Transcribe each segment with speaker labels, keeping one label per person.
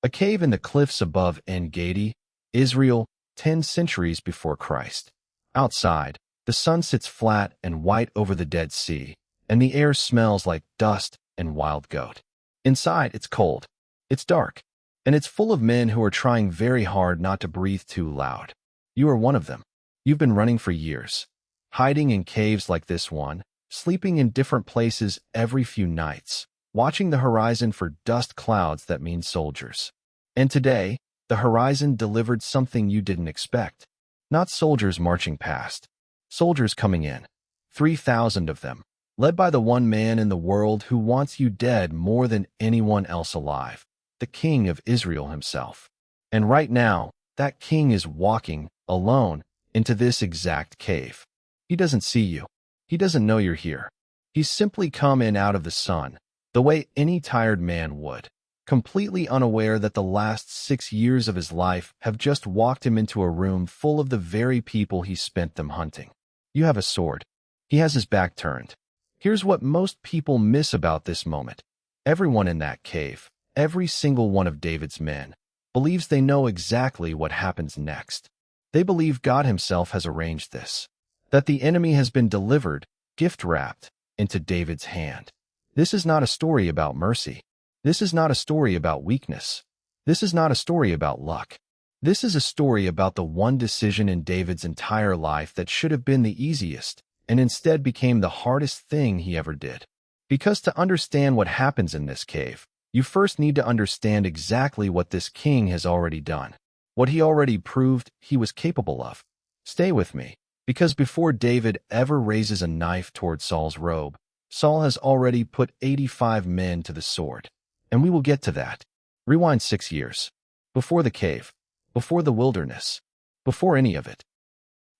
Speaker 1: A cave in the cliffs above En-Gedi, Israel, 10 centuries before Christ. Outside, the sun sits flat and white over the Dead Sea, and the air smells like dust and wild goat. Inside, it's cold, it's dark, and it's full of men who are trying very hard not to breathe too loud. You are one of them. You've been running for years, hiding in caves like this one, sleeping in different places every few nights, watching the horizon for dust clouds that mean soldiers. And today, the horizon delivered something you didn't expect. Not soldiers marching past, soldiers coming in. 3,000 of them, led by the one man in the world who wants you dead more than anyone else alive, the King of Israel himself. And right now, that king is walking, alone, into this exact cave. He doesn't see you. He doesn't know you're here. He's simply come in out of the sun, the way any tired man would, completely unaware that the last 6 years of his life have just walked him into a room full of the very people he spent them hunting. You have a sword. He has his back turned. Here's what most people miss about this moment. Everyone in that cave, every single one of David's men, believes they know exactly what happens next. They believe God himself has arranged this, that the enemy has been delivered, gift-wrapped, into David's hand. This is not a story about mercy. This is not a story about weakness. This is not a story about luck. This is a story about the one decision in David's entire life that should have been the easiest, and instead became the hardest thing he ever did. Because to understand what happens in this cave, you first need to understand exactly what this king has already done, what he already proved he was capable of. Stay with me, because before David ever raises a knife toward Saul's robe, Saul has already put 85 men to the sword. And we will get to that. Rewind 6 years. Before the cave, before the wilderness, before any of it.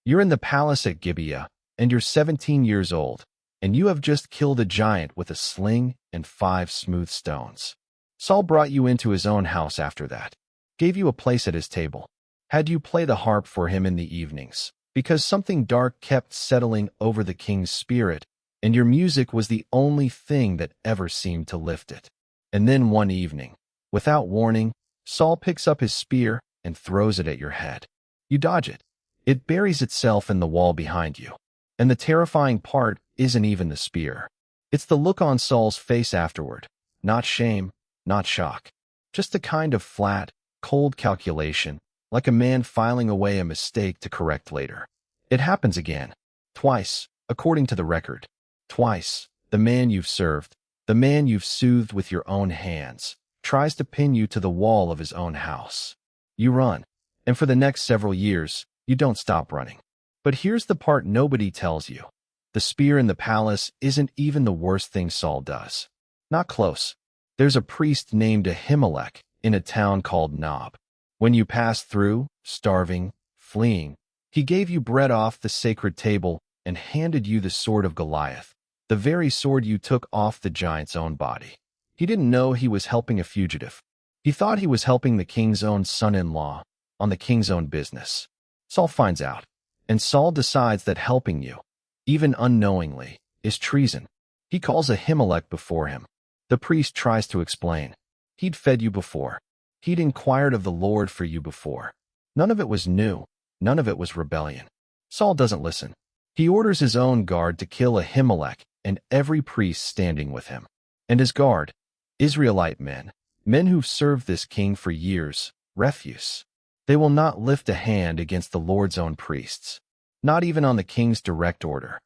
Speaker 1: You're in the palace at Gibeah, and you're 17 years old, and you have just killed a giant with a sling and 5 smooth stones. Saul brought you into his own house after that, gave you a place at his table, had you play the harp for him in the evenings, because something dark kept settling over the king's spirit, and your music was the only thing that ever seemed to lift it. And then one evening, without warning, Saul picks up his spear and throws it at your head. You dodge it. It buries itself in the wall behind you. And the terrifying part isn't even the spear. It's the look on Saul's face afterward. Not shame, not shock. Just a kind of flat, cold calculation, like a man filing away a mistake to correct later. It happens again. Twice, according to the record. Twice, the man you've served, the man you've soothed with your own hands, tries to pin you to the wall of his own house. You run, and for the next several years, you don't stop running. But here's the part nobody tells you. The spear in the palace isn't even the worst thing Saul does. Not close. There's a priest named Ahimelech in a town called Nob. When you passed through, starving, fleeing, he gave you bread off the sacred table and handed you the sword of Goliath, the very sword you took off the giant's own body. He didn't know he was helping a fugitive. He thought he was helping the king's own son-in-law on the king's own business. Saul finds out, and Saul decides that helping you, even unknowingly, is treason. He calls Ahimelech before him. The priest tries to explain. He'd fed you before. He'd inquired of the Lord for you before. None of it was new. None of it was rebellion. Saul doesn't listen. He orders his own guard to kill Ahimelech and every priest standing with him. And his guard, Israelite men, men who've served this king for years, refuse. They will not lift a hand against the Lord's own priests, not even on the king's direct order.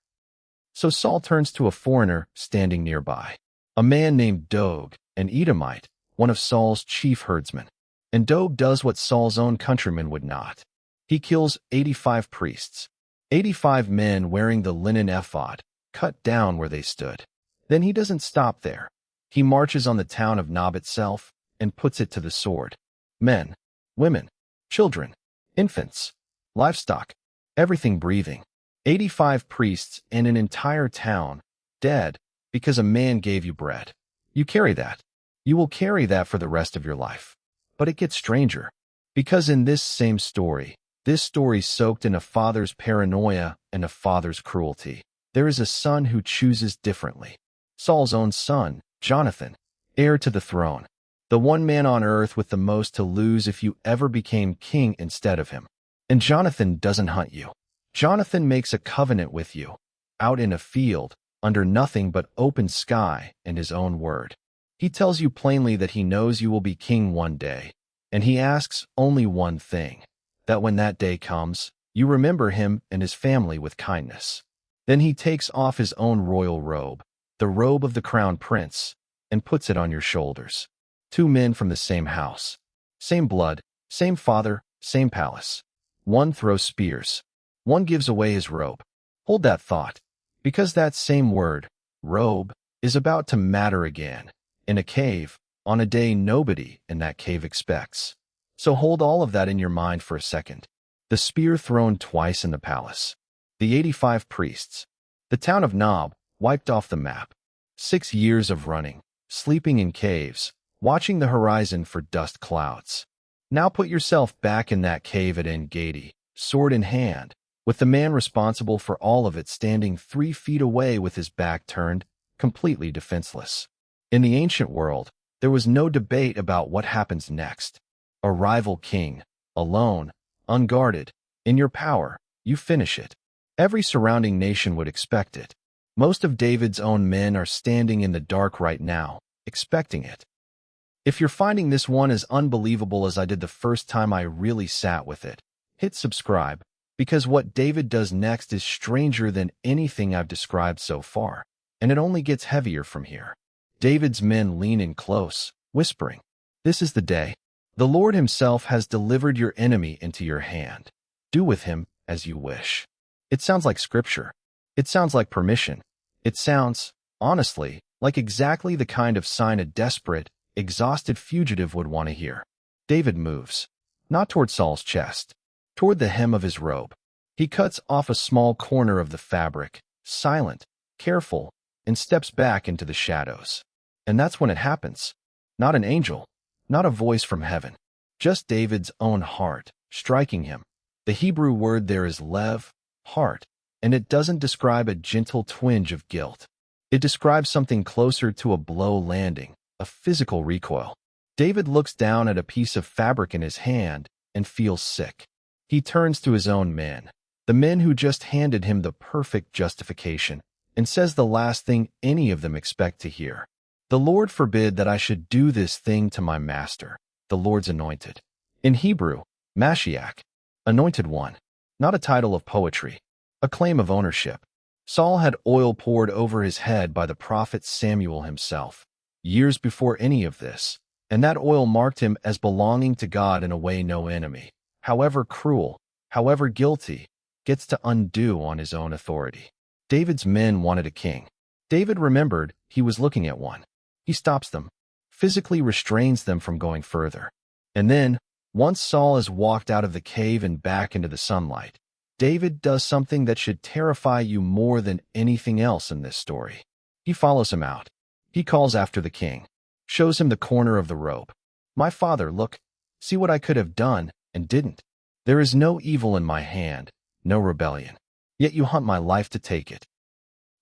Speaker 1: So Saul turns to a foreigner standing nearby, a man named Doeg, an Edomite, one of Saul's chief herdsmen. And Doeg does what Saul's own countrymen would not. He kills 85 priests, 85 men wearing the linen ephod, cut down where they stood. Then he doesn't stop there. He marches on the town of Nob itself and puts it to the sword. Men, women, children, infants, livestock, everything breathing. 85 priests and an entire town, dead, because a man gave you bread. You carry that. You will carry that for the rest of your life. But it gets stranger. Because in this same story, this story soaked in a father's paranoia and a father's cruelty, there is a son who chooses differently. Saul's own son, Jonathan, heir to the throne. the one man on earth with the most to lose if you ever became king instead of him. And Jonathan doesn't hunt you. Jonathan makes a covenant with you, out in a field, under nothing but open sky and his own word. He tells you plainly that he knows you will be king one day, and he asks only one thing, that when that day comes, you remember him and his family with kindness. Then he takes off his own royal robe, the robe of the crown prince, and puts it on your shoulders. Two men from the same house, same blood, same father, same palace. One throws spears. One gives away his robe. Hold that thought, because that same word, robe, is about to matter again, in a cave, on a day nobody in that cave expects. So hold all of that in your mind for a second. The spear thrown twice in the palace. The 85 priests. The town of Nob, wiped off the map. 6 years of running, sleeping in caves, watching the horizon for dust clouds. Now put yourself back in that cave at En-Gedi, sword in hand, with the man responsible for all of it standing 3 feet away with his back turned, completely defenseless. In the ancient world, there was no debate about what happens next. A rival king, alone, unguarded, in your power, you finish it. Every surrounding nation would expect it. Most of David's own men are standing in the dark right now, expecting it. If you're finding this one as unbelievable as I did the first time I really sat with it, hit subscribe, because what David does next is stranger than anything I've described so far, and it only gets heavier from here. David's men lean in close, whispering, "This is the day. The Lord himself has delivered your enemy into your hand. Do with him as you wish." It sounds like scripture. It sounds like permission. It sounds, honestly, like exactly the kind of sign a desperate, exhausted fugitive would want to hear. David moves, not toward Saul's chest, toward the hem of his robe. He cuts off a small corner of the fabric, silent, careful, and steps back into the shadows. And that's when it happens. Not an angel, not a voice from heaven, just David's own heart, striking him. The Hebrew word there is lev, heart, and it doesn't describe a gentle twinge of guilt. It describes something closer to a blow landing, a physical recoil. David looks down at a piece of fabric in his hand and feels sick. He turns to his own men, the men who just handed him the perfect justification, and says the last thing any of them expect to hear. "The Lord forbid that I should do this thing to my master, the Lord's anointed." In Hebrew, Mashiach, anointed one, not a title of poetry, a claim of ownership. Saul had oil poured over his head by the prophet Samuel himself, years before any of this, and that oil marked him as belonging to God in a way no enemy, however cruel, however guilty, gets to undo on his own authority. David's men wanted a king. David remembered he was looking at one. He stops them, physically restrains them from going further. And then, once Saul has walked out of the cave and back into the sunlight, David does something that should terrify you more than anything else in this story. He follows him out. He calls after the king, shows him the corner of the robe. "My father, look, see what I could have done and didn't. There is no evil in my hand, no rebellion. Yet you hunt my life to take it."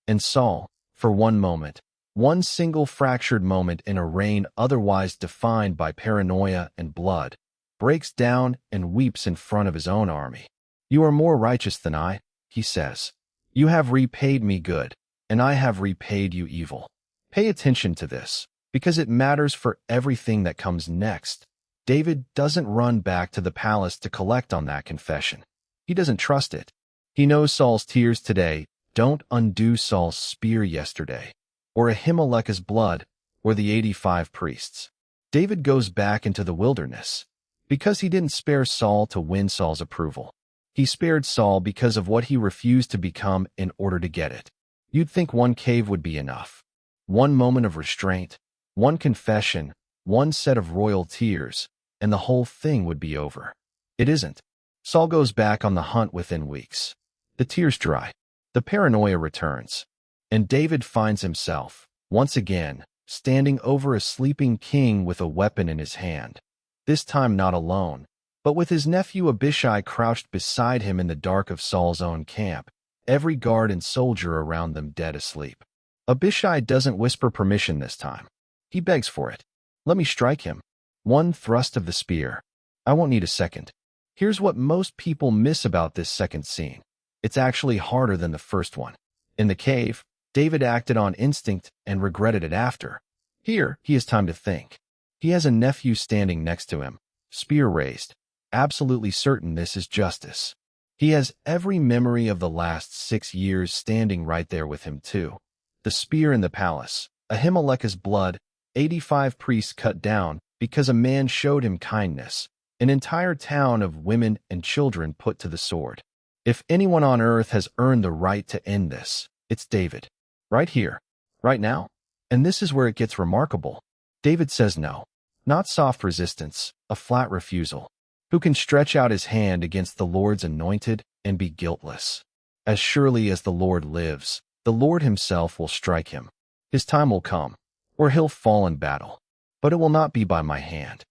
Speaker 1: And Saul, for one moment, one single fractured moment in a reign otherwise defined by paranoia and blood, breaks down and weeps in front of his own army. "You are more righteous than I," he says. "You have repaid me good, and I have repaid you evil." Pay attention to this, because it matters for everything that comes next. David doesn't run back to the palace to collect on that confession. He doesn't trust it. He knows Saul's tears today don't undo Saul's spear yesterday, or Ahimelech's blood, or the 85 priests. David goes back into the wilderness, because he didn't spare Saul to win Saul's approval. He spared Saul because of what he refused to become in order to get it. You'd think one cave would be enough. One moment of restraint, one confession, one set of royal tears, and the whole thing would be over. It isn't. Saul goes back on the hunt within weeks. The tears dry. The paranoia returns. And David finds himself, once again, standing over a sleeping king with a weapon in his hand. This time not alone, but with his nephew Abishai crouched beside him in the dark of Saul's own camp, every guard and soldier around them dead asleep. Abishai doesn't whisper permission this time. He begs for it. Let me strike him. One thrust of the spear. I won't need a second. Here's what most people miss about this second scene. It's actually harder than the first one. In the cave, David acted on instinct and regretted it after. Here, he has time to think. He has a nephew standing next to him, spear raised, absolutely certain this is justice. He has every memory of the last 6 years standing right there with him too. The spear in the palace, Ahimelech's blood, 85 priests cut down because a man showed him kindness, an entire town of women and children put to the sword. If anyone on earth has earned the right to end this, it's David. Right here, right now. And this is where it gets remarkable. David says no. Not soft resistance, a flat refusal. Who can stretch out his hand against the Lord's anointed and be guiltless? As surely as the Lord lives, the Lord himself will strike him. His time will come, or he'll fall in battle. But it will not be by my hand.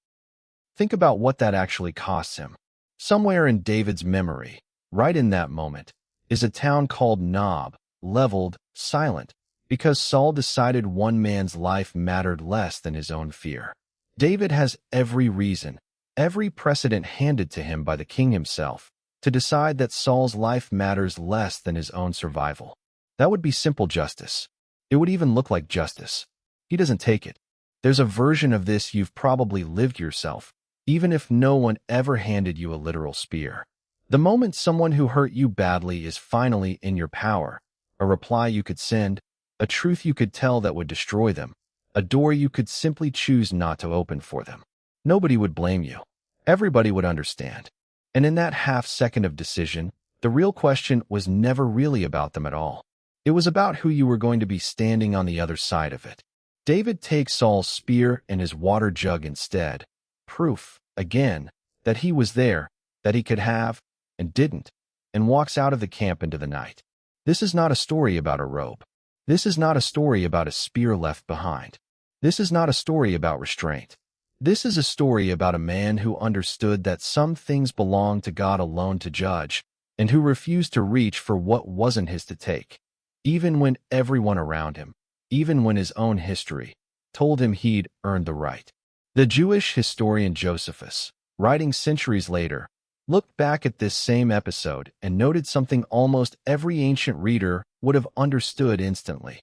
Speaker 1: Think about what that actually costs him. Somewhere in David's memory, right in that moment, is a town called Nob, leveled, silent, because Saul decided one man's life mattered less than his own fear. David has every reason, every precedent handed to him by the king himself, to decide that Saul's life matters less than his own survival. That would be simple justice. It would even look like justice. He doesn't take it. There's a version of this you've probably lived yourself, even if no one ever handed you a literal spear. The moment someone who hurt you badly is finally in your power, a reply you could send, a truth you could tell that would destroy them, a door you could simply choose not to open for them. Nobody would blame you. Everybody would understand. And in that half-second of decision, the real question was never really about them at all. It was about who you were going to be standing on the other side of it. David takes Saul's spear and his water jug instead. Proof, again, that he was there, that he could have, and didn't, and walks out of the camp into the night. This is not a story about a robe. This is not a story about a spear left behind. This is not a story about restraint. This is a story about a man who understood that some things belong to God alone to judge, and who refused to reach for what wasn't his to take, even when everyone around him, even when his own history, told him he'd earned the right. The Jewish historian Josephus, writing centuries later, looked back at this same episode and noted something almost every ancient reader would have understood instantly.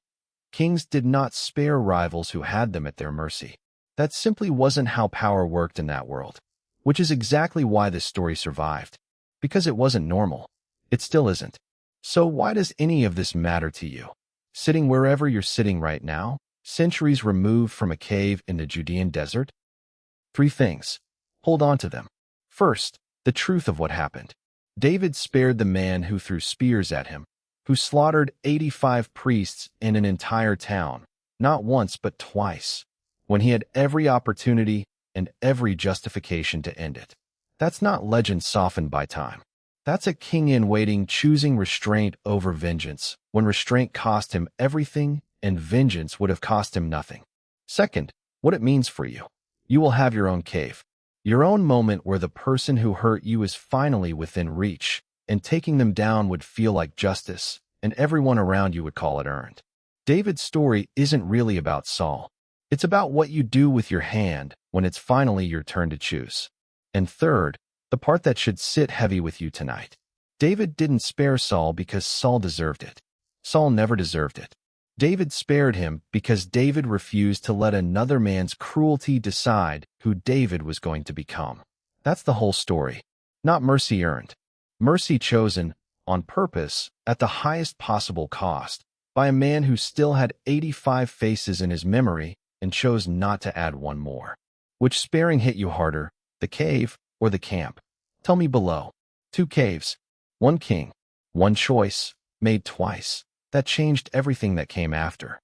Speaker 1: Kings did not spare rivals who had them at their mercy. That simply wasn't how power worked in that world, which is exactly why this story survived. Because it wasn't normal. It still isn't. So why does any of this matter to you? Sitting wherever you're sitting right now, centuries removed from a cave in the Judean desert? 3 things. Hold on to them. First, the truth of what happened. David spared the man who threw spears at him, who slaughtered 85 priests in an entire town, not once but twice, when he had every opportunity and every justification to end it. That's not legend softened by time. That's a king in waiting choosing restraint over vengeance, when restraint cost him everything and vengeance would have cost him nothing. Second, what it means for you. You will have your own cave. Your own moment where the person who hurt you is finally within reach, and taking them down would feel like justice, and everyone around you would call it earned. David's story isn't really about Saul. It's about what you do with your hand when it's finally your turn to choose. And third, the part that should sit heavy with you tonight. David didn't spare Saul because Saul deserved it. Saul never deserved it. David spared him because David refused to let another man's cruelty decide who David was going to become. That's the whole story. Not mercy earned. Mercy chosen, on purpose, at the highest possible cost, by a man who still had 85 faces in his memory and chose not to add one more. Which sparing hit you harder, the cave or the camp? Tell me below. 2 caves, 1 king, 1 choice, made twice. That changed everything that came after.